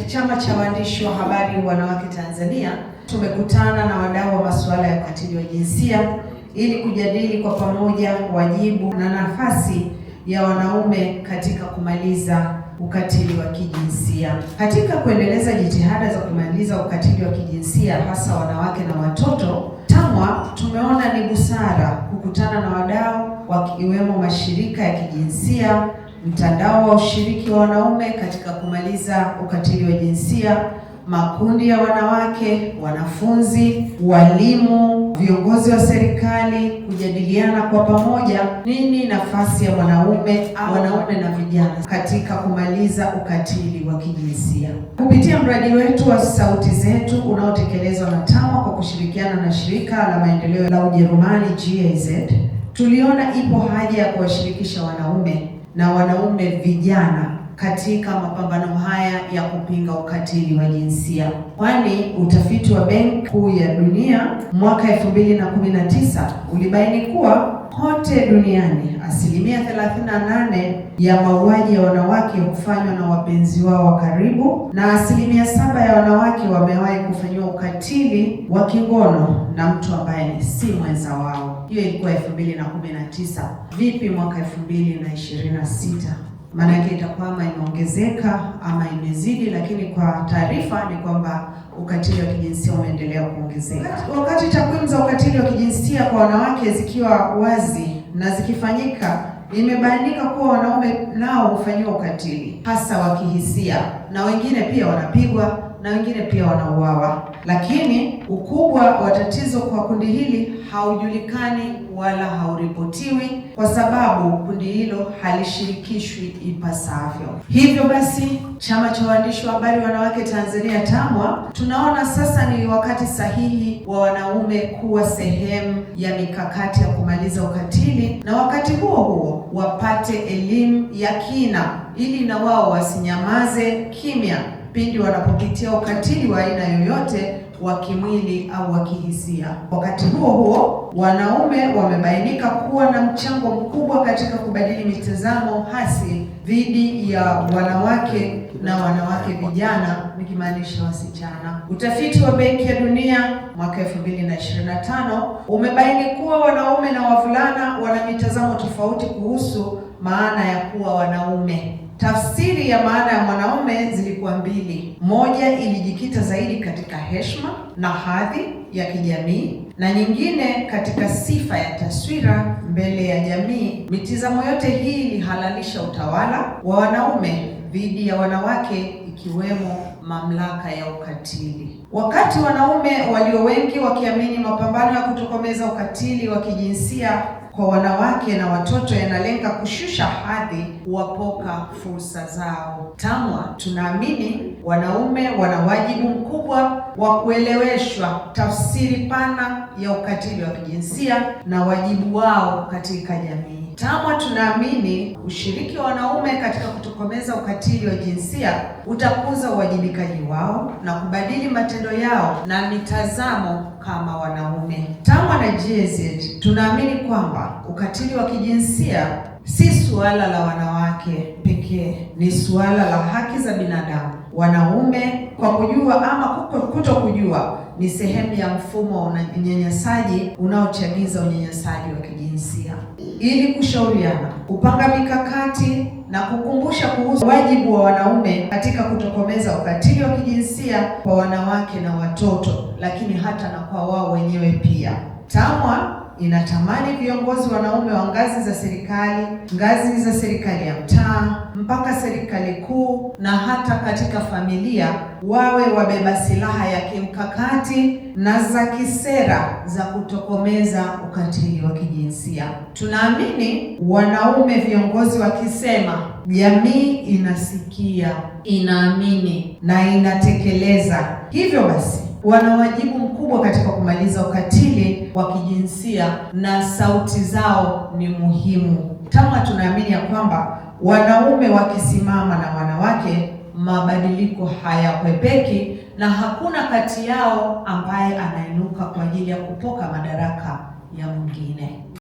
Chama cha Waandishi wa Habari Wanawake Tanzania tumekutana na wadau wa masuala ya ukatili wa jinsia ili kujadili kwa pamoja wajibu na nafasi ya wanaume katika kumaliza ukatili wa kijinsia. Katika kuendeleza jitihada za kumaliza ukatili wa kijinsia hasa wanawake na watoto, TAMWA tumeona ni busara kukutana na wadau wakiwemo mashirika ya kijinsia, mtandao wa ushiriki wa wanaume katika kumaliza ukatili wa jinsia, makundi ya wanawake, wanafunzi, walimu, viongozi wa serikali kujadiliana kwa pamoja nini nafasi ya wanaume na vijana katika kumaliza ukatili wa kijinsia. Kupitia mradi wetu wa Sauti Zetu unaotekelezwa na TAMWA kwa kushirikiana na shirika la maendeleo la Ujerumani GIZ, tuliona ipo haja ya kuwashirikisha wanaume na wanaume vijana katika mapambano haya ya kupinga ukatili wa jinsia. Kwani utafiti wa Benki Kuu ya Dunia mwaka 2019 ulibaini kuwa kote duniani 38% ya mauaji ya wanawake hufanywa na wapenzi wao wa karibu na 7% ya wanawake wamewahi kufanyiwa ukatili wa kingono na mtu ambaye si mwenza wao. Hiyo ilikuwa 2019. Vipi mwaka 2026? Maanake itakuwa ama imeongezeka ama imezidi, lakini kwa taarifa ni kwamba ukatili wa kijinsia umeendelea kuongezeka. Wakati takwimu za ukatili wa kijinsia kwa wanawake zikiwa wazi na zikifanyika, imebainika kuwa wanaume nao hufanyiwa ukatili hasa wa kihisia, na wengine pia wanapigwa na wengine pia wanauawa. Lakini ukubwa wa tatizo kwa kundi hili haujulikani wala hauripotiwi kwa sababu kundi hilo halishirikishwi ipasavyo. Hivyo basi, Chama cha Waandishi wa Habari Wanawake Tanzania TAMWA tunaona sasa ni wakati sahihi wa wanaume kuwa sehemu ya mikakati ya kumaliza ukatili, na wakati huo huo wapate elimu ya kina ili na wao wasinyamaze kimya pindi wanapopitia ukatili wa aina yoyote wa kimwili au wa kihisia. Wakati huo huo, wanaume wamebainika kuwa na mchango mkubwa katika kubadili mitazamo hasi dhidi ya wanawake na wanawake vijana, nikimaanisha wasichana. Utafiti wa Benki ya Dunia mwaka 2025 umebaini kuwa wanaume na wavulana wana mitazamo tofauti kuhusu maana ya kuwa wanaume. Tafsiri ya maana ya mwanaume zilikuwa mbili. Moja ilijikita zaidi katika heshima na hadhi ya kijamii, na nyingine katika sifa ya taswira mbele ya jamii. Mitazamo yote hii ilihalalisha utawala wa wanaume dhidi ya wanawake, ikiwemo mamlaka ya ukatili. Wakati wanaume walio wengi wakiamini mapambano ya kutokomeza ukatili wa kijinsia kwa wanawake na watoto yanalenga kushusha hadhi, kuwapoka fursa zao, TAMWA tunaamini wanaume wana wajibu mkubwa wa kueleweshwa tafsiri pana ya ukatili wa kijinsia na wajibu wao katika jamii. TAMWA tunaamini ushiriki wa wanaume katika kutokomeza ukatili wa jinsia utakuza uwajibikaji wao na kubadili matendo yao na mitazamo kama wanaume. TAMWA na GIZ tunaamini kwamba ukatili wa kijinsia si suala la wanawake pekee, ni suala la haki za binadamu. Wanaume kwa kujua ama kuto kujua ni sehemu ya mfumo wa unyanyasaji unaochagiza unyanyasaji wa kijinsia. Ili kushauriana, kupanga mikakati na kukumbusha kuhusu wajibu wa wanaume katika kutokomeza ukatili wa kijinsia kwa wanawake na watoto, lakini hata na kwa wao wenyewe pia. TAMWA inatamani viongozi wanaume wa ngazi za serikali ya mtaa mpaka serikali kuu na hata katika familia wawe wabeba silaha ya kimkakati na za kisera za kutokomeza ukatili wa kijinsia. Tunaamini wanaume viongozi wakisema, jamii inasikia, inaamini na inatekeleza. Hivyo basi wana wajibu mkubwa katika kumaliza ukatili wa kijinsia na sauti zao ni muhimu. TAMWA tunaamini ya kwamba wanaume wakisimama na wanawake, mabadiliko hayakwepeki na hakuna kati yao ambaye anainuka kwa ajili ya kupoka madaraka ya mwingine.